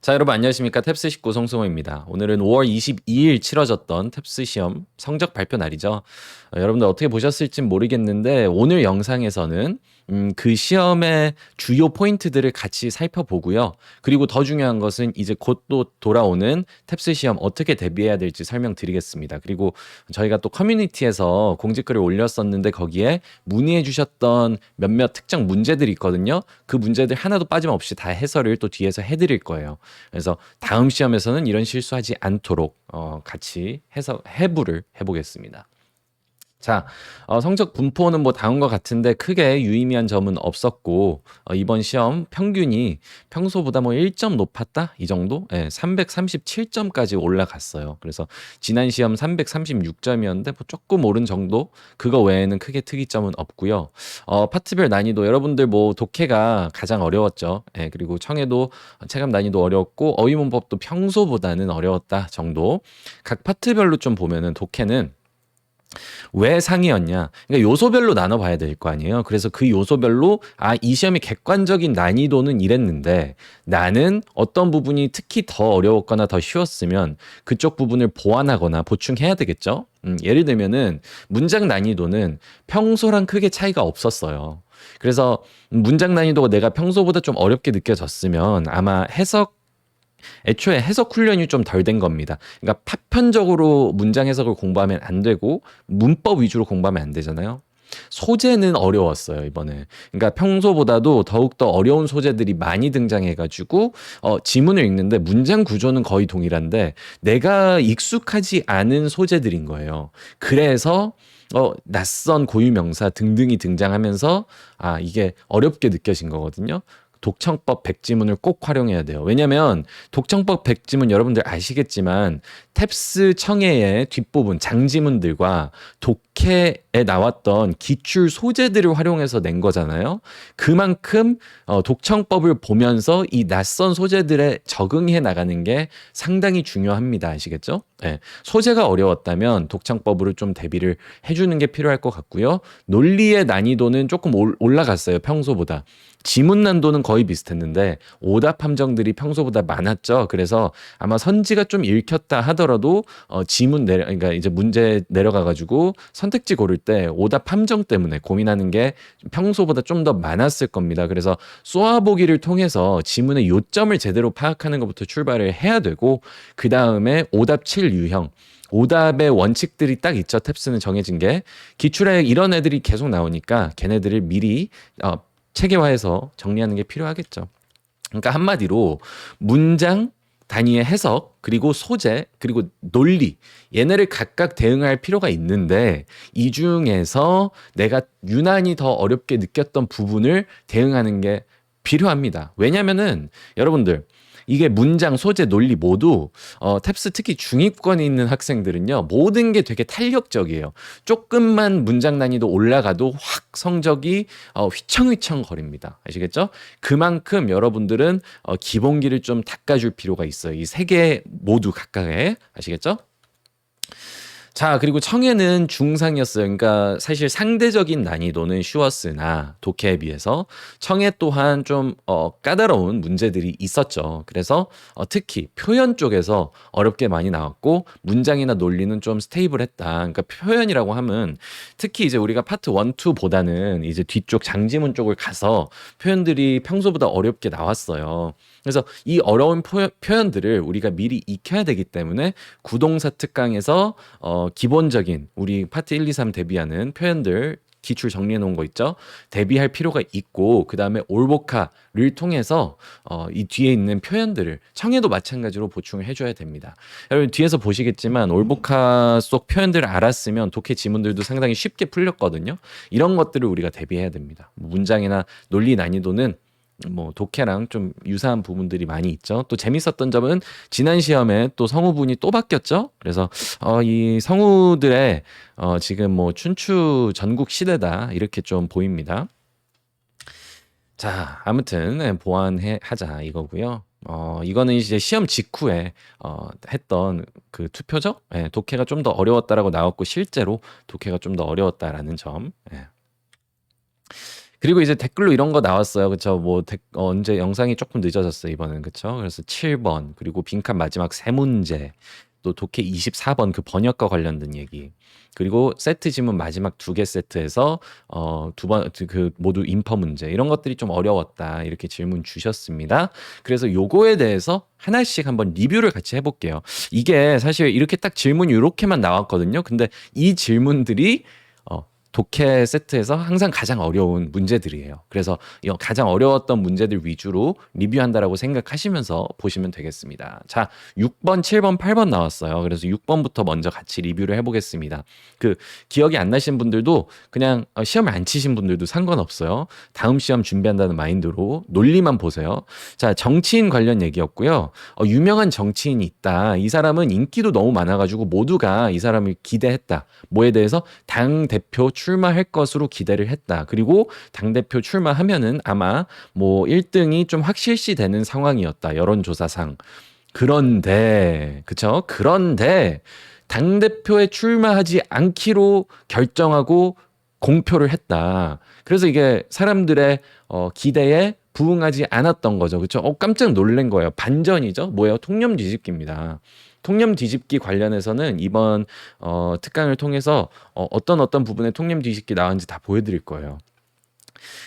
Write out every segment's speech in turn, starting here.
자, 여러분 안녕하십니까? 탭스 19 송승호입니다. 오늘은 5월 22일 치러졌던 탭스 시험 성적 발표 날이죠. 여러분들 어떻게 보셨을지 모르겠는데 오늘 영상에서는 그 시험의 주요 포인트들을 같이 살펴보고요. 그리고 더 중요한 것은 이제 곧 또 돌아오는 탭스 시험 어떻게 대비해야 될지 설명드리겠습니다. 그리고 저희가 또 커뮤니티에서 공지글을 올렸었는데 거기에 문의해 주셨던 몇몇 특정 문제들이 있거든요. 그 문제들 하나도 빠짐없이 다 해설을 또 뒤에서 해드릴 거예요. 그래서 다음 시험에서는 이런 실수하지 않도록 같이 해서 해부를 해보겠습니다. 자, 성적 분포는 뭐 다음과 같은데 크게 유의미한 점은 없었고 이번 시험 평균이 평소보다 뭐 1점 높았다 이 정도? 예, 337점까지 올라갔어요. 그래서 지난 시험 336점이었는데 뭐 조금 오른 정도? 그거 외에는 크게 특이점은 없고요. 파트별 난이도 여러분들 뭐 독해가 가장 어려웠죠. 예, 그리고 청해도 체감 난이도 어려웠고 어휘문법도 평소보다는 어려웠다 정도. 각 파트별로 좀 보면은 독해는 왜 상이었냐? 그러니까 요소별로 나눠봐야 될 거 아니에요. 그래서 그 요소별로 이 시험의 객관적인 난이도는 이랬는데 나는 어떤 부분이 특히 더 어려웠거나 더 쉬웠으면 그쪽 부분을 보완하거나 보충해야 되겠죠. 예를 들면은 문장 난이도는 평소랑 크게 차이가 없었어요. 그래서 문장 난이도가 내가 평소보다 좀 어렵게 느껴졌으면 아마 애초에 해석 훈련이 좀 덜 된 겁니다. 그러니까 파편적으로 문장 해석을 공부하면 안 되고 문법 위주로 공부하면 안 되잖아요. 소재는 어려웠어요, 이번에. 그러니까 평소보다도 더욱더 어려운 소재들이 많이 등장해가지고, 지문을 읽는데 문장 구조는 거의 동일한데, 내가 익숙하지 않은 소재들인 거예요. 그래서, 낯선 고유명사 등등이 등장하면서, 이게 어렵게 느껴진 거거든요. 독청법 백지문을 꼭 활용해야 돼요. 왜냐면 독청법 백지문 여러분들 아시겠지만 탭스 청해의 뒷부분 장지문들과 독해에 나왔던 기출 소재들을 활용해서 낸 거잖아요. 그만큼 독청법을 보면서 이 낯선 소재들에 적응해 나가는 게 상당히 중요합니다. 아시겠죠? 네. 소재가 어려웠다면 독청법으로 좀 대비를 해주는 게 필요할 것 같고요. 논리의 난이도는 조금 올라갔어요. 평소보다. 지문 난도는 거의 비슷했는데 오답 함정들이 평소보다 많았죠. 그래서 아마 선지가 좀 읽혔다 하더라도 그러니까 이제 문제 내려가가지고 선택지 고를 때 오답 함정 때문에 고민하는 게 평소보다 좀 더 많았을 겁니다. 그래서 쏘아보기를 통해서 지문의 요점을 제대로 파악하는 것부터 출발을 해야 되고 그 다음에 오답 7 유형 오답의 원칙들이 딱 있죠. 탭스는 정해진 게 기출에 이런 애들이 계속 나오니까 걔네들을 미리 체계화해서 정리하는 게 필요하겠죠. 그러니까 한마디로 문장 단위의 해석, 그리고 소재, 그리고 논리, 얘네를 각각 대응할 필요가 있는데 이 중에서 내가 유난히 더 어렵게 느꼈던 부분을 대응하는 게 필요합니다. 왜냐면은 여러분들 이게 문장, 소재, 논리 모두 탭스 특히 중위권에 있는 학생들은요. 모든 게 되게 탄력적이에요. 조금만 문장 난이도 올라가도 확 성적이 휘청휘청 거립니다. 아시겠죠? 그만큼 여러분들은 기본기를 좀 닦아줄 필요가 있어요. 이 세 개 모두 각각에. 아시겠죠? 자, 그리고 청해는 중상이었어요. 그러니까 사실 상대적인 난이도는 쉬웠으나 독해에 비해서 청해 또한 좀 까다로운 문제들이 있었죠. 그래서 특히 표현 쪽에서 어렵게 많이 나왔고 문장이나 논리는 좀 스테이블했다. 그러니까 표현이라고 하면 특히 이제 우리가 파트 1, 2보다는 이제 뒤쪽 장지문 쪽을 가서 표현들이 평소보다 어렵게 나왔어요. 그래서 이 어려운 표현들을 우리가 미리 익혀야 되기 때문에 구동사 특강에서 기본적인 우리 파트 1, 2, 3 대비하는 표현들 기출 정리해 놓은 거 있죠. 대비할 필요가 있고 그다음에 올보카를 통해서 이 뒤에 있는 표현들을 청해도 마찬가지로 보충을 해줘야 됩니다. 여러분 뒤에서 보시겠지만 올보카 속 표현들을 알았으면 독해 지문들도 상당히 쉽게 풀렸거든요. 이런 것들을 우리가 대비해야 됩니다. 문장이나 논리 난이도는 뭐 독해랑 좀 유사한 부분들이 많이 있죠. 또 재밌었던 점은 지난 시험에 또 성우분이 또 바뀌었죠. 그래서 이 성우들의 지금 뭐 춘추 전국 시대다 이렇게 좀 보입니다. 자, 아무튼 보완해 하자 이거고요. 이거는 이제 시험 직후에 했던 그 투표죠. 예, 독해가 좀 더 어려웠다라고 나왔고 실제로 독해가 좀 더 어려웠다라는 점. 예. 그리고 이제 댓글로 이런 거 나왔어요. 그쵸? 뭐, 언제 영상이 조금 늦어졌어요, 이번엔. 그쵸? 그래서 7번, 그리고 빈칸 마지막 세 문제, 또 독해 24번 그 번역과 관련된 얘기. 그리고 세트 지문 마지막 두 개 세트에서, 그 모두 인퍼 문제. 이런 것들이 좀 어려웠다. 이렇게 질문 주셨습니다. 그래서 요거에 대해서 하나씩 한번 리뷰를 같이 해볼게요. 이게 사실 이렇게 딱 질문이 이렇게만 나왔거든요. 근데 이 질문들이 독해 세트에서 항상 가장 어려운 문제들이에요. 그래서 이 가장 어려웠던 문제들 위주로 리뷰한다라고 생각하시면서 보시면 되겠습니다. 자, 6번, 7번, 8번 나왔어요. 그래서 6번부터 먼저 같이 리뷰를 해보겠습니다. 그 기억이 안 나신 분들도 그냥 시험을 안 치신 분들도 상관없어요. 다음 시험 준비한다는 마인드로 논리만 보세요. 자, 정치인 관련 얘기였고요. 유명한 정치인이 있다. 이 사람은 인기도 너무 많아가지고 모두가 이 사람을 기대했다. 뭐에 대해서 당대표 출마할 것으로 기대를 했다. 그리고 당대표 출마하면은 아마 뭐 1등이 좀 확실시 되는 상황이었다. 여론조사상. 그런데, 그쵸? 그런데 당대표에 출마하지 않기로 결정하고 공표를 했다. 그래서 이게 사람들의 기대에 부응하지 않았던 거죠. 그쵸? 깜짝 놀란 거예요. 반전이죠? 뭐예요? 통념 뒤집기입니다. 통념 뒤집기 관련해서는 이번 특강을 통해서 어떤 부분에 통념 뒤집기 나왔는지 다 보여드릴 거예요.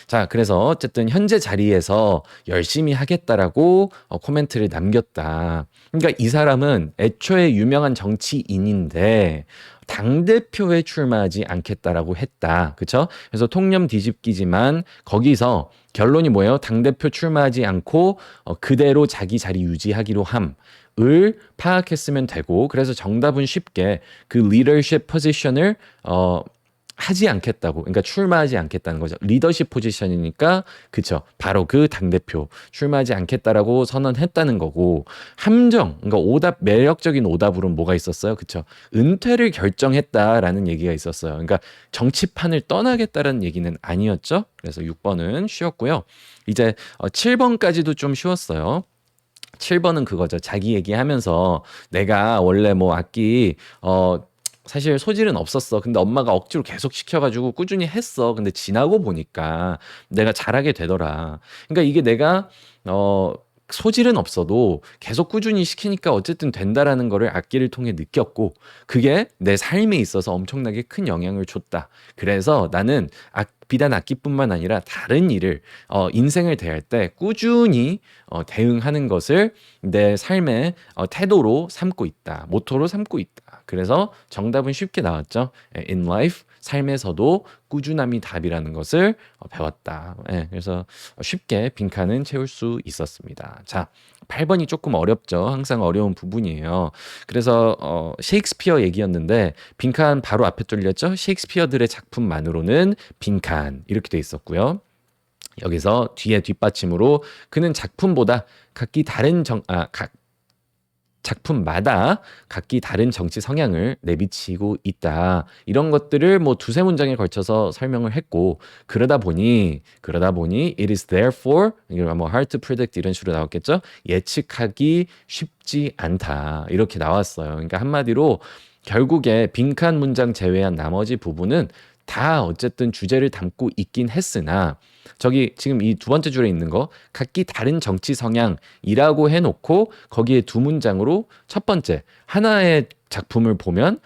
자, 그래서 어쨌든 현재 자리에서 열심히 하겠다라고 코멘트를 남겼다. 그러니까 이 사람은 애초에 유명한 정치인인데 당대표에 출마하지 않겠다라고 했다. 그쵸? 그래서 통념 뒤집기지만 거기서 결론이 뭐예요? 당대표 출마하지 않고 그대로 자기 자리 유지하기로 함을 파악했으면 되고, 그래서 정답은 쉽게 그 리더십 포지션을 하지 않겠다고, 그러니까 출마하지 않겠다는 거죠. 리더십 포지션이니까, 그쵸, 바로 그 당대표 출마하지 않겠다라고 선언했다는 거고, 함정, 그러니까 오답, 매력적인 오답으로는 뭐가 있었어요? 그쵸, 은퇴를 결정했다라는 얘기가 있었어요. 그러니까 정치판을 떠나겠다라는 얘기는 아니었죠. 그래서 6번은 쉬웠고요. 이제 7번까지도 좀 쉬웠어요. 7번은 그거죠. 자기 얘기하면서 내가 원래 뭐 악기 사실 소질은 없었어. 근데 엄마가 억지로 계속 시켜가지고 꾸준히 했어. 근데 지나고 보니까 내가 잘하게 되더라. 그러니까 이게 내가 소질은 없어도 계속 꾸준히 시키니까 어쨌든 된다라는 거를 악기를 통해 느꼈고, 그게 내 삶에 있어서 엄청나게 큰 영향을 줬다. 그래서 나는 비단 악기뿐만 아니라 다른 일을 인생을 대할 때 꾸준히 대응하는 것을 내 삶의 태도로 삼고 있다. 모토로 삼고 있다. 그래서 정답은 쉽게 나왔죠. In life, 삶에서도 꾸준함이 답이라는 것을 배웠다. 그래서 쉽게 빈칸은 채울 수 있었습니다. 자, 8번이 조금 어렵죠. 항상 어려운 부분이에요. 그래서 셰익스피어 얘기였는데 빈칸 바로 앞에 뚫렸죠. 셰익스피어들의 작품만으로는 빈칸 이렇게 돼 있었고요. 여기서 뒤에 뒷받침으로 그는 작품보다 작품마다 각기 다른 정치 성향을 내비치고 있다. 이런 것들을 뭐 두세 문장에 걸쳐서 설명을 했고, 그러다 보니 it is therefore 뭐 hard to predict 이런 식으로 나왔겠죠. 예측하기 쉽지 않다. 이렇게 나왔어요. 그러니까 한마디로 결국에 빈칸 문장 제외한 나머지 부분은 다 어쨌든 주제를 담고 있긴 했으나, 저기 지금 이 두 번째 줄에 있는 거 각기 다른 정치 성향이라고 해놓고 거기에 두 문장으로 첫 번째 하나의 작품을 보면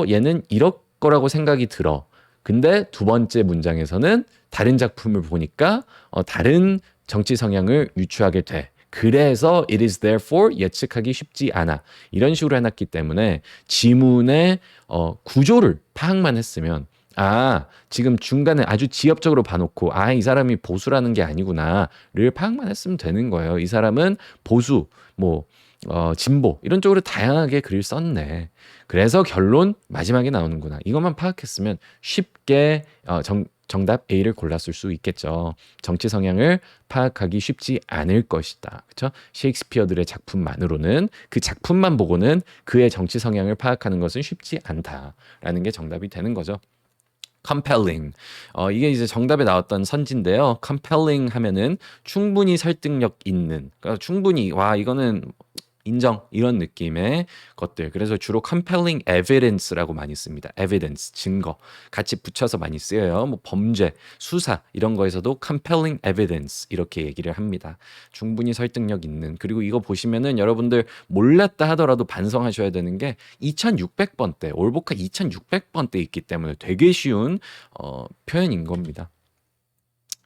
얘는 이럴 거라고 생각이 들어. 근데 두 번째 문장에서는 다른 작품을 보니까 다른 정치 성향을 유추하게 돼. 그래서 it is therefore 예측하기 쉽지 않아. 이런 식으로 해놨기 때문에 지문의 구조를 파악만 했으면, 지금 중간에 아주 지엽적으로 봐놓고, 이 사람이 보수라는 게 아니구나를 파악만 했으면 되는 거예요. 이 사람은 보수, 진보, 이런 쪽으로 다양하게 글을 썼네. 그래서 결론 마지막에 나오는구나. 이것만 파악했으면 쉽게 정답 A를 골랐을 수 있겠죠. 정치 성향을 파악하기 쉽지 않을 것이다. 그렇죠? 셰익스피어들의 작품만으로는, 그 작품만 보고는 그의 정치 성향을 파악하는 것은 쉽지 않다라는 게 정답이 되는 거죠. compelling. 이게 이제 정답에 나왔던 선지인데요. compelling 하면은 충분히 설득력 있는. 그러니까 충분히, 이거는 인정 이런 느낌의 것들. 그래서 주로 compelling evidence라고 많이 씁니다. evidence 증거 같이 붙여서 많이 쓰여요. 뭐 범죄, 수사 이런 거에서도 compelling evidence 이렇게 얘기를 합니다. 충분히 설득력 있는. 그리고 이거 보시면은 여러분들 몰랐다 하더라도 반성하셔야 되는 게 2600번대 올보카 2600번대 있기 때문에 되게 쉬운 표현인 겁니다.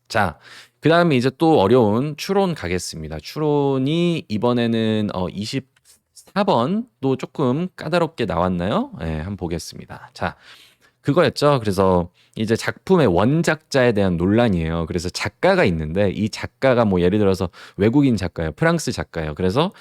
자, 그 다음에 이제 또 어려운 추론 가겠습니다. 추론이 이번에는 24번도 조금 까다롭게 나왔나요? 네, 한번 보겠습니다. 자, 그거였죠. 그래서 이제 작품의 원작자에 대한 논란이에요. 그래서 작가가 있는데 이 작가가 뭐 예를 들어서 외국인 작가예요. 프랑스 작가예요. 그래서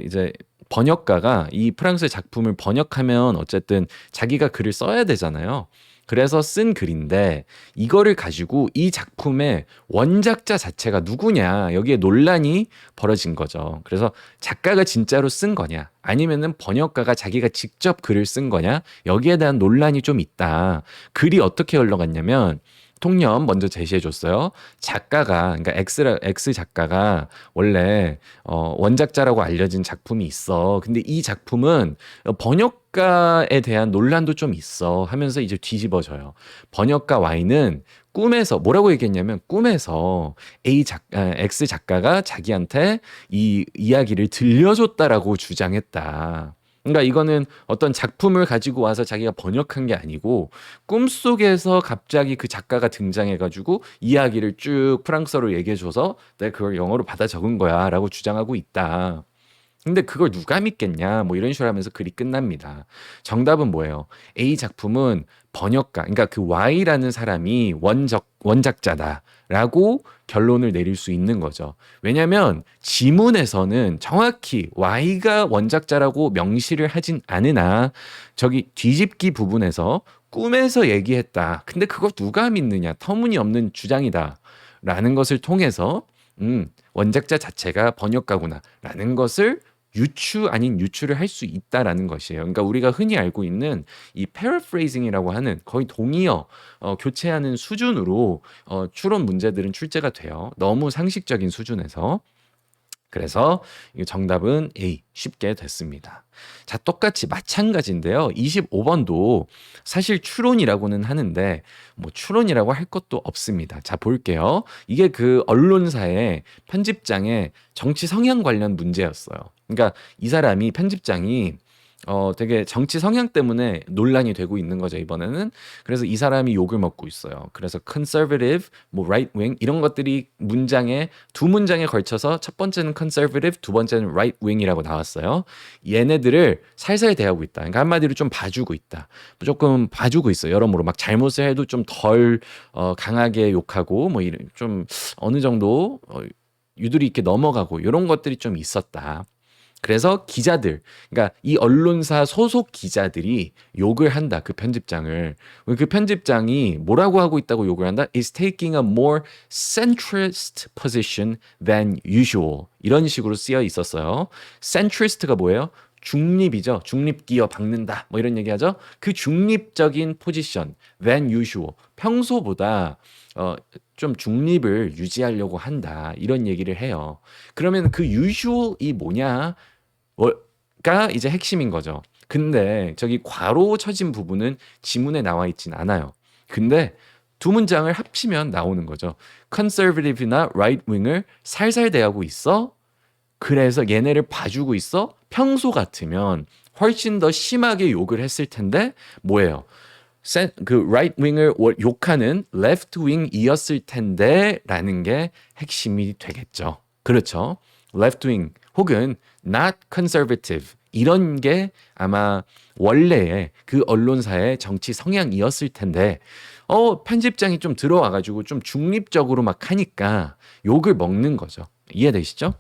이제 번역가가 이 프랑스 작품을 번역하면 어쨌든 자기가 글을 써야 되잖아요. 그래서 쓴 글인데 이거를 가지고 이 작품의 원작자 자체가 누구냐 여기에 논란이 벌어진 거죠. 그래서 작가가 진짜로 쓴 거냐 아니면은 번역가가 자기가 직접 글을 쓴 거냐 여기에 대한 논란이 좀 있다. 글이 어떻게 흘러갔냐면 통념 먼저 제시해 줬어요. 작가가 그러니까 X 작가가 원래 원작자라고 알려진 작품이 있어. 근데 이 작품은 번역가에 대한 논란도 좀 있어 하면서 이제 뒤집어져요. 번역가 Y는 꿈에서 뭐라고 얘기했냐면 꿈에서 X 작가가 자기한테 이 이야기를 들려줬다라고 주장했다. 그러니까 이거는 어떤 작품을 가지고 와서 자기가 번역한 게 아니고 꿈속에서 갑자기 그 작가가 등장해가지고 이야기를 쭉 프랑스어로 얘기해줘서 내가 그걸 영어로 받아 적은 거야라고 주장하고 있다. 근데 그걸 누가 믿겠냐 뭐 이런 식으로 하면서 글이 끝납니다. 정답은 뭐예요? A 작품은 번역가 그러니까 그 Y라는 사람이 원작자다라고 결론을 내릴 수 있는 거죠. 왜냐하면 지문에서는 정확히 Y가 원작자라고 명시를 하진 않으나 저기 뒤집기 부분에서 꿈에서 얘기했다. 근데 그걸 누가 믿느냐? 터무니없는 주장이다. 라는 것을 통해서 원작자 자체가 번역가구나 라는 것을 유추 아닌 유추를 할 수 있다라는 것이에요. 그러니까 우리가 흔히 알고 있는 이 paraphrasing이라고 하는 거의 동의어 교체하는 수준으로 추론 문제들은 출제가 돼요. 너무 상식적인 수준에서. 그래서 이 정답은 A 쉽게 됐습니다. 자, 똑같이 마찬가지인데요. 25번도 사실 추론이라고는 하는데 뭐 추론이라고 할 것도 없습니다. 자, 볼게요. 이게 그 언론사의 편집장의 정치 성향 관련 문제였어요. 그러니까 이 사람이 편집장이 되게 정치 성향 때문에 논란이 되고 있는 거죠, 이번에는. 그래서 이 사람이 욕을 먹고 있어요. 그래서 conservative, 뭐 right wing 이런 것들이 문장에 두 문장에 걸쳐서 첫 번째는 conservative, 두 번째는 right wing이라고 나왔어요. 얘네들을 살살 대하고 있다. 그러니까 한마디로 좀 봐주고 있다. 조금 봐주고 있어요. 여러모로 막 잘못을 해도 좀 덜 강하게 욕하고 뭐 이런 좀 어느 정도 유두리 있게 넘어가고 이런 것들이 좀 있었다. 그래서 기자들, 그러니까 이 언론사 소속 기자들이 욕을 한다. 그 편집장을. 그 편집장이 뭐라고 하고 있다고 욕을 한다? Is taking a more centrist position than usual. 이런 식으로 쓰여 있었어요. centrist가 뭐예요? 중립이죠. 중립 기어 박는다. 뭐 이런 얘기하죠. 그 중립적인 포지션 than usual. 평소보다 좀 중립을 유지하려고 한다. 이런 얘기를 해요. 그러면 그 usual이 뭐냐? 가 이제 핵심인 거죠. 근데 저기 괄호 쳐진 부분은 지문에 나와 있진 않아요. 근데 두 문장을 합치면 나오는 거죠. conservative나 right wing을 살살 대하고 있어. 그래서 얘네를 봐주고 있어. 평소 같으면 훨씬 더 심하게 욕을 했을 텐데 뭐예요? 그 right wing을 욕하는 left wing이었을 텐데 라는 게 핵심이 되겠죠. 그렇죠. left wing 혹은 not conservative 이런 게 아마 원래의 그 언론사의 정치 성향이었을 텐데 편집장이 좀 들어와가지고 좀 중립적으로 막 하니까 욕을 먹는 거죠. 이해되시죠?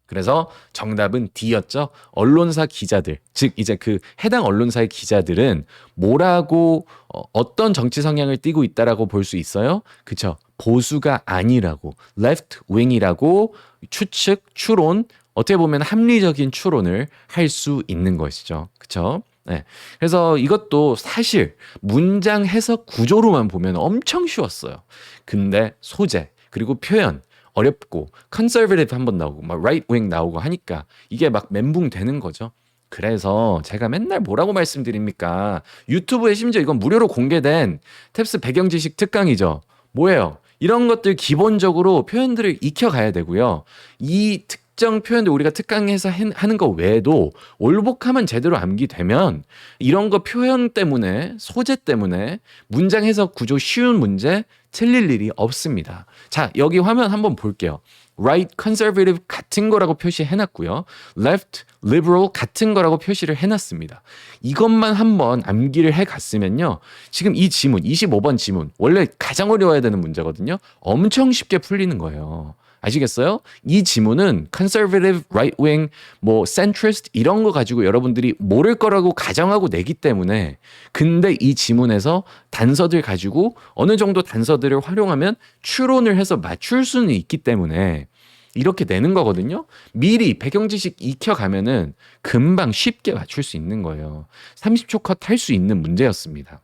그래서 정답은 D였죠. 언론사 기자들, 즉 이제 그 해당 언론사의 기자들은 뭐라고 어떤 정치 성향을 띠고 있다라고 볼 수 있어요? 그쵸? 보수가 아니라고, left wing이라고 추측, 추론, 어떻게 보면 합리적인 추론을 할 수 있는 것이죠. 그쵸? 네. 그래서 이것도 사실 문장 해석 구조로만 보면 엄청 쉬웠어요. 근데 소재, 그리고 표현, 어렵고 conservative 한 번 나오고 막 right wing 나오고 하니까 이게 막 멘붕 되는 거죠. 그래서 제가 맨날 뭐라고 말씀드립니까? 유튜브에 심지어 이건 무료로 공개된 탭스 배경 지식 특강이죠. 뭐예요? 이런 것들 기본적으로 표현들을 익혀가야 되고요. 이 특정 표현들 우리가 특강에서 하는 거 외에도 올복하면 제대로 암기되면 이런 거 표현 때문에 소재 때문에 문장 해석 구조 쉬운 문제 틀릴 일이 없습니다. 자, 여기 화면 한번 볼게요. right conservative 같은 거라고 표시해놨고요. left liberal 같은 거라고 표시를 해놨습니다. 이것만 한번 암기를 해갔으면요. 지금 이 지문 25번 지문 원래 가장 어려워야 되는 문제거든요. 엄청 쉽게 풀리는 거예요. 아시겠어요? 이 지문은 conservative, right wing, 뭐 centrist 이런 거 가지고 여러분들이 모를 거라고 가정하고 내기 때문에 근데 이 지문에서 단서들 가지고 어느 정도 단서들을 활용하면 추론을 해서 맞출 수는 있기 때문에 이렇게 내는 거거든요. 미리 배경 지식 익혀가면은 금방 쉽게 맞출 수 있는 거예요. 30초 컷 할 수 있는 문제였습니다.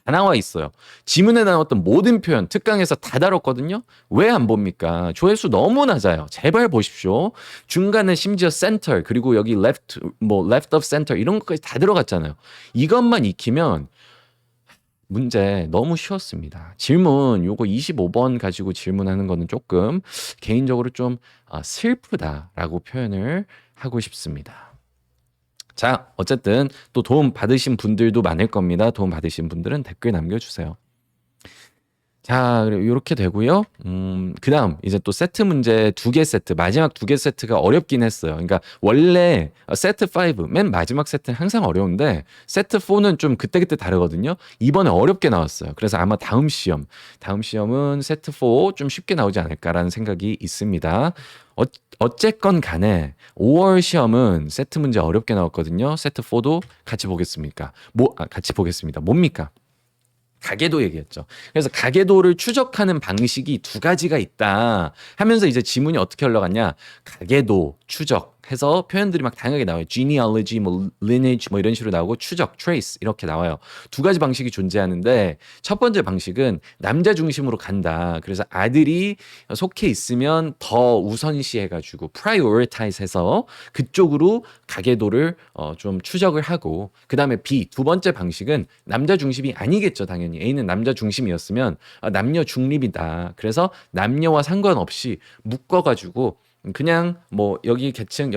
다 나와 있어요. 지문에 나왔던 모든 표현 특강에서 다 다뤘거든요. 왜 안 봅니까? 조회수 너무 낮아요. 제발 보십시오. 중간에 심지어 center 그리고 여기 left 뭐 left of center 이런 것까지 다 들어갔잖아요. 이것만 익히면 문제 너무 쉬웠습니다. 질문 요거 25번 가지고 질문하는 거는 조금 개인적으로 좀 슬프다라고 표현을 하고 싶습니다. 자, 어쨌든 또 도움 받으신 분들도 많을 겁니다. 도움 받으신 분들은 댓글 남겨주세요. 자, 이렇게 되고요. 그다음 이제 또 세트 문제 2개 세트, 마지막 2개 세트가 어렵긴 했어요. 그러니까 원래 세트 5, 맨 마지막 세트는 항상 어려운데 세트 4는 좀 그때그때 다르거든요. 이번에 어렵게 나왔어요. 그래서 아마 다음 시험은 세트 4 좀 쉽게 나오지 않을까라는 생각이 있습니다. 어쨌건 간에 5월 시험은 세트 문제 어렵게 나왔거든요. 세트 4도 같이 보겠습니까? 같이 보겠습니다. 뭡니까? 가계도 얘기했죠. 그래서 가계도를 추적하는 방식이 2가지가 있다 하면서 이제 지문이 어떻게 흘러갔냐. 가계도, 추적 해서 표현들이 막 다양하게 나와요. genealogy, 뭐 lineage 뭐 이런 식으로 나오고 추적, trace 이렇게 나와요. 2가지 방식이 존재하는데 첫 번째 방식은 남자 중심으로 간다. 그래서 아들이 속해 있으면 더 우선시 해가지고 prioritize 해서 그쪽으로 가계도를 좀 추적을 하고 그 다음에 B, 2번째 방식은 남자 중심이 아니겠죠. 당연히 A는 남자 중심이었으면 남녀 중립이다. 그래서 남녀와 상관없이 묶어가지고 그냥 뭐 여기 계층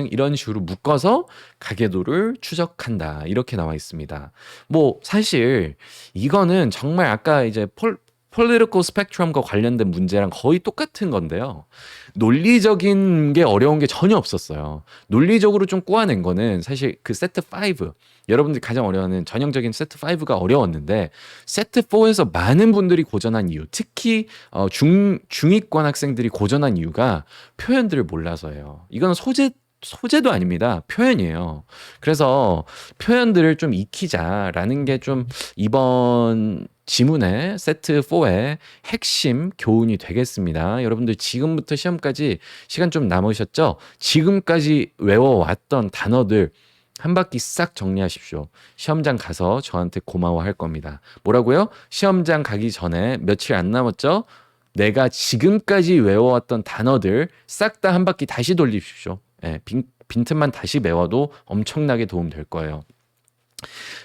이런 식으로 묶어서 가계도를 추적한다 이렇게 나와 있습니다. 뭐 사실 이거는 정말 아까 이제 political spectrum과 관련된 문제랑 거의 똑같은 건데요. 논리적인 게 어려운 게 전혀 없었어요. 논리적으로 좀 꼬아낸 거는 사실 그 세트 5 여러분들이 가장 어려워하는 전형적인 세트 5가 어려웠는데 세트 4에서 많은 분들이 고전한 이유 특히 중위권 학생들이 고전한 이유가 표현들을 몰라서예요. 이건 소재도 아닙니다. 표현이에요. 그래서 표현들을 좀 익히자라는 게 좀 이번 지문의 세트 4의 핵심 교훈이 되겠습니다. 여러분들 지금부터 시험까지 시간 좀 남으셨죠? 지금까지 외워왔던 단어들 한 바퀴 싹 정리하십시오. 시험장 가서 저한테 고마워할 겁니다. 뭐라고요? 시험장 가기 전에 며칠 안 남았죠? 내가 지금까지 외워왔던 단어들 싹 다 한 바퀴 다시 돌리십시오. 예, 빈틈만 다시 메워도 엄청나게 도움 될 거예요.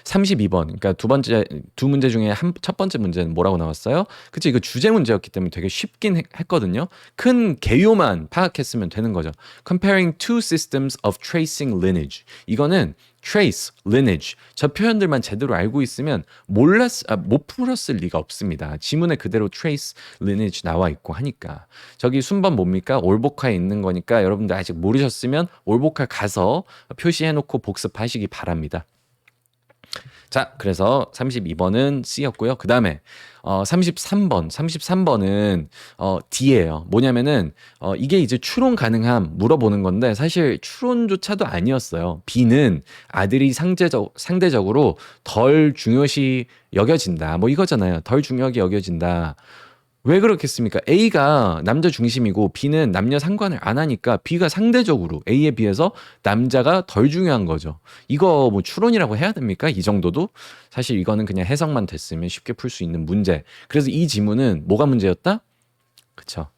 32번. 그러니까 두 문제 중에 첫 번째 문제는 뭐라고 나왔어요? 그치, 이거 주제 문제였기 때문에 되게 쉽긴 했거든요. 큰 개요만 파악했으면 되는 거죠. Comparing two systems of tracing lineage. 이거는 trace, lineage. 저 표현들만 제대로 알고 있으면 못 풀었을 리가 없습니다. 지문에 그대로 trace, lineage 나와 있고 하니까. 저기 순번 뭡니까? 올복화에 있는 거니까 여러분들 아직 모르셨으면 올복화 가서 표시해놓고 복습하시기 바랍니다. 자, 그래서 32번은 C였고요. 그 다음에 33번은 D예요. 뭐냐면은 이게 이제 추론 가능함 물어보는 건데 사실 추론조차도 아니었어요. B는 아들이 상대적으로 덜 중요시 여겨진다. 뭐 이거잖아요. 덜 중요하게 여겨진다. 왜 그렇겠습니까? A가 남자 중심이고 B는 남녀 상관을 안 하니까 B가 상대적으로 A에 비해서 남자가 덜 중요한 거죠. 이거 뭐 추론이라고 해야 됩니까? 이 정도도? 사실 이거는 그냥 해석만 됐으면 쉽게 풀 수 있는 문제. 그래서 이 지문은 뭐가 문제였다? 그쵸.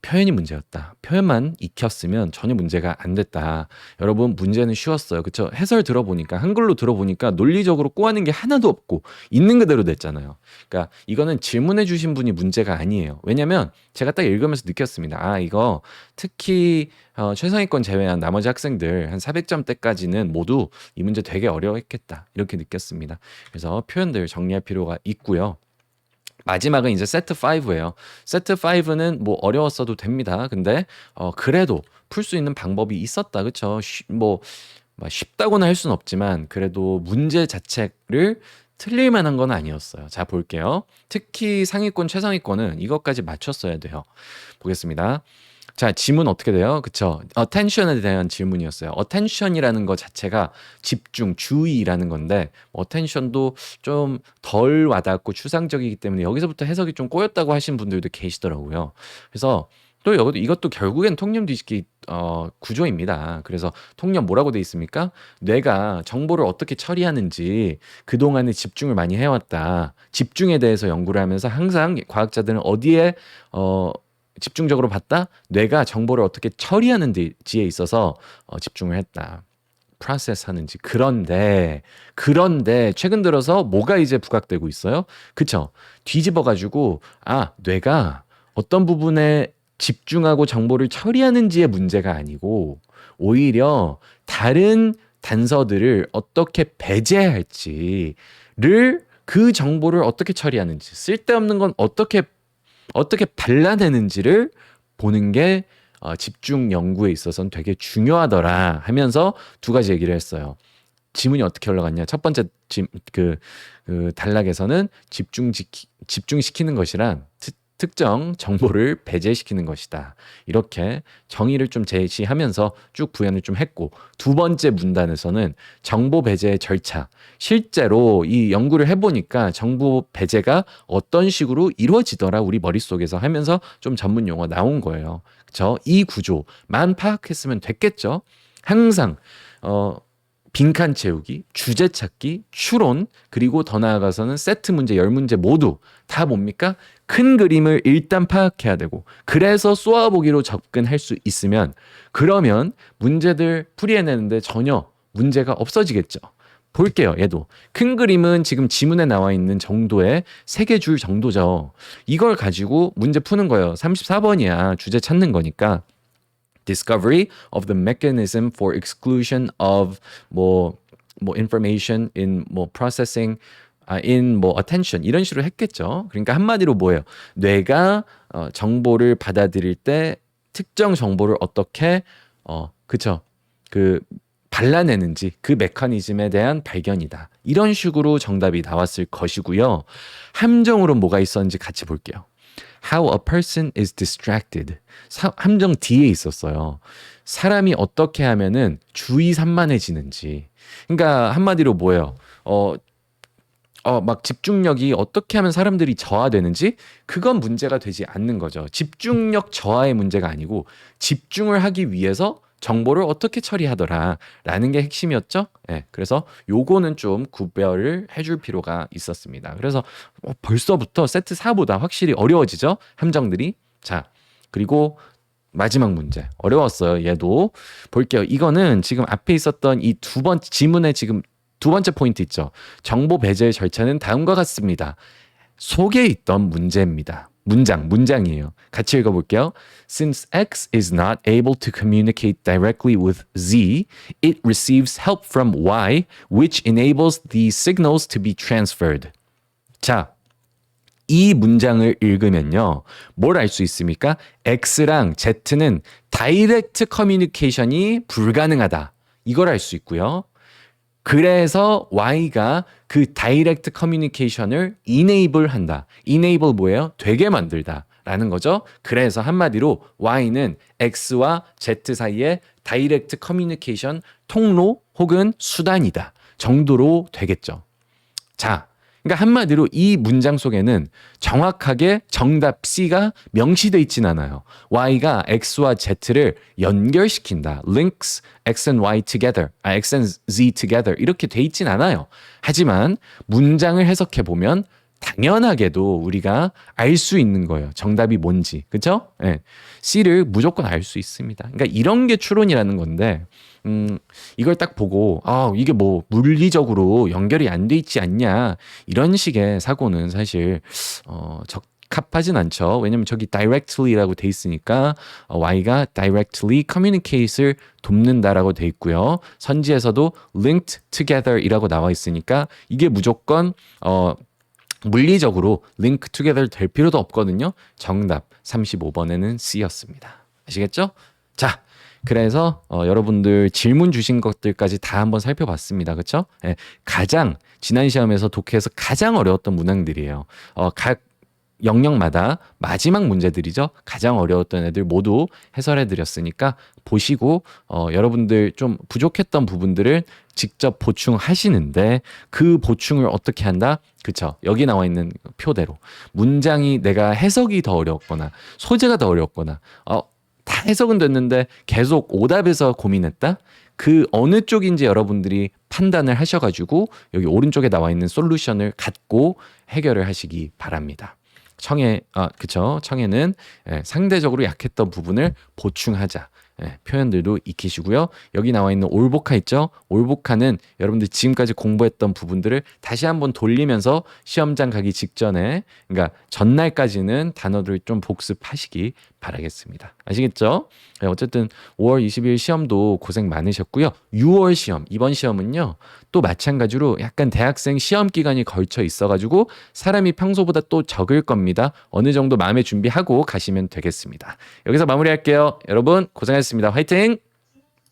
표현이 문제였다. 표현만 익혔으면 전혀 문제가 안 됐다. 여러분 문제는 쉬웠어요. 그쵸? 해설 들어보니까 한글로 들어보니까 논리적으로 꼬아낸 게 하나도 없고 있는 그대로 됐잖아요. 그러니까 이거는 질문해 주신 분이 문제가 아니에요. 왜냐면 제가 딱 읽으면서 느꼈습니다. 아 이거 특히 최상위권 제외한 나머지 학생들 한 400점대까지는 모두 이 문제 되게 어려웠겠다. 이렇게 느꼈습니다. 그래서 표현들 정리할 필요가 있고요. 마지막은 이제 세트 5예요. 세트 5는 뭐 어려웠어도 됩니다. 근데 그래도 풀 수 있는 방법이 있었다. 그쵸? 막 쉽다고는 할 수는 없지만 그래도 문제 자체를 틀릴 만한 건 아니었어요. 자, 볼게요. 특히 상위권, 최상위권은 이것까지 맞췄어야 돼요. 보겠습니다. 자, 지문 어떻게 돼요? 그쵸? attention에 대한 질문이었어요. attention이라는 것 자체가 집중, 주의라는 건데 attention도 좀 덜 와닿고 추상적이기 때문에 여기서부터 해석이 좀 꼬였다고 하신 분들도 계시더라고요. 그래서 또 이것도 결국엔 통념 뒤집기 구조입니다. 그래서 통념 뭐라고 돼 있습니까? 뇌가 정보를 어떻게 처리하는지 그동안에 집중을 많이 해왔다. 집중에 대해서 연구를 하면서 항상 과학자들은 어디에 집중적으로 봤다? 뇌가 정보를 어떻게 처리하는지에 있어서 집중을 했다. 프로세스 하는지. 그런데 최근 들어서 뭐가 이제 부각되고 있어요? 그쵸? 뒤집어 가지고 뇌가 어떤 부분에 집중하고 정보를 처리하는지의 문제가 아니고 오히려 다른 단서들을 어떻게 배제할지를 그 정보를 어떻게 처리하는지 쓸데없는 건 어떻게 발라내는지를 보는 게 집중 연구에 있어서는 되게 중요하더라 하면서 두 가지 얘기를 했어요. 지문이 어떻게 올라갔냐? 첫 번째 그 단락에서는 집중시키는 것이란 특정 정보를 배제시키는 것이다. 이렇게 정의를 좀 제시하면서 쭉 구현을 좀 했고, 두 번째 문단에서는 정보 배제의 절차. 실제로 이 연구를 해보니까 정보 배제가 어떤 식으로 이루어지더라 우리 머릿속에서 하면서 좀 전문 용어 나온 거예요. 그렇죠? 이 구조만 파악했으면 됐겠죠. 항상 빈칸 채우기, 주제 찾기, 추론, 그리고 더 나아가서는 세트 문제, 열 문제 모두 다 뭡니까? 큰 그림을 일단 파악해야 되고, 그래서 쏘아보기로 접근할 수 있으면 그러면 문제들 풀이해내는데 전혀 문제가 없어지겠죠. 볼게요. 얘도 큰 그림은 지금 지문에 나와 있는 정도의 3개 줄 정도죠. 이걸 가지고 문제 푸는 거예요. 34번이야. 주제 찾는 거니까. Discovery of the mechanism for exclusion of information in processing in attention 이런 식으로 했겠죠. 그러니까 한마디로 뭐예요? 뇌가 정보를 받아들일 때 특정 정보를 어떻게 그쵸? 발라내는지 그 메커니즘에 대한 발견이다. 이런 식으로 정답이 나왔을 것이고요. 함정으로 뭐가 있었는지 같이 볼게요. How a person is distracted. 함정 D에 있었어요. 사람이 어떻게 하면은 주의 산만해지는지. 그러니까 한마디로 뭐예요? 막 집중력이 어떻게 하면 사람들이 저하되는지 그건 문제가 되지 않는 거죠. 집중력 저하의 문제가 아니고 집중을 하기 위해서 정보를 어떻게 처리하더라라는 게 핵심이었죠. 네, 그래서 요거는 좀 구별을 해줄 필요가 있었습니다. 그래서 벌써부터 세트 4보다 확실히 어려워지죠. 함정들이. 자, 그리고 마지막 문제. 어려웠어요. 얘도. 볼게요. 이거는 지금 앞에 있었던 이 두 번째 지문에 지금 두 번째 포인트 있죠. 정보 배제의 절차는 다음과 같습니다. 속에 있던 문제입니다. 문장이에요. 같이 읽어볼게요. Since X is not able to communicate directly with Z, it receives help from Y, which enables the signals to be transferred. 자, 이 문장을 읽으면요. 뭘 알 수 있습니까? X랑 Z는 다이렉트 커뮤니케이션이 불가능하다. 이걸 알 수 있고요. 그래서 Y가 그 다이렉트 커뮤니케이션을 enable 한다. enable 뭐예요? 되게 만들다 라는 거죠. 그래서 한마디로 Y는 X와 Z 사이의 다이렉트 커뮤니케이션 통로 혹은 수단이다 정도로 되겠죠. 자, 그러니까 한마디로 이 문장 속에는 정확하게 정답 C가 명시되어 있진 않아요. Y가 X와 Z를 연결시킨다. links X and Y together, X and Z together 이렇게 돼 있진 않아요. 하지만 문장을 해석해 보면 당연하게도 우리가 알 수 있는 거예요. 정답이 뭔지. 그쵸? 예. C를 무조건 알 수 있습니다. 그러니까 이런 게 추론이라는 건데, 이걸 딱 보고, 이게 뭐 물리적으로 연결이 안 돼 있지 않냐. 이런 식의 사고는 사실, 적합하진 않죠. 왜냐면 저기 directly라고 돼 있으니까 Y가 directly communicate을 돕는다라고 돼 있고요. 선지에서도 linked together이라고 나와 있으니까 이게 무조건 물리적으로 link together 될 필요도 없거든요. 정답 35번에는 C였습니다. 아시겠죠? 자, 그래서 여러분들 질문 주신 것들까지 다 한번 살펴봤습니다. 그렇죠? 예, 가장 지난 시험에서 독해에서 가장 어려웠던 문항들이에요. 각 영역마다 마지막 문제들이죠. 가장 어려웠던 애들 모두 해설해 드렸으니까 보시고 여러분들 좀 부족했던 부분들을 직접 보충하시는데 그 보충을 어떻게 한다? 그쵸. 여기 나와 있는 표대로 문장이 내가 해석이 더 어렵거나 소재가 더 어렵거나 다 해석은 됐는데 계속 오답에서 고민했다? 그 어느 쪽인지 여러분들이 판단을 하셔가지고 여기 오른쪽에 나와 있는 솔루션을 갖고 해결을 하시기 바랍니다. 그쵸. 청해는 상대적으로 약했던 부분을 보충하자. 표현들도 익히시고요. 여기 나와 있는 올보카 있죠? 올보카는 여러분들 지금까지 공부했던 부분들을 다시 한번 돌리면서 시험장 가기 직전에, 그러니까 전날까지는 단어들을 좀 복습하시기 바라겠습니다. 아시겠죠? 어쨌든 5월 20일 시험도 고생 많으셨고요. 6월 시험, 이번 시험은요. 또 마찬가지로 약간 대학생 시험 기간이 걸쳐 있어가지고 사람이 평소보다 또 적을 겁니다. 어느 정도 마음의 준비하고 가시면 되겠습니다. 여기서 마무리할게요. 여러분 고생하셨습니다. 화이팅!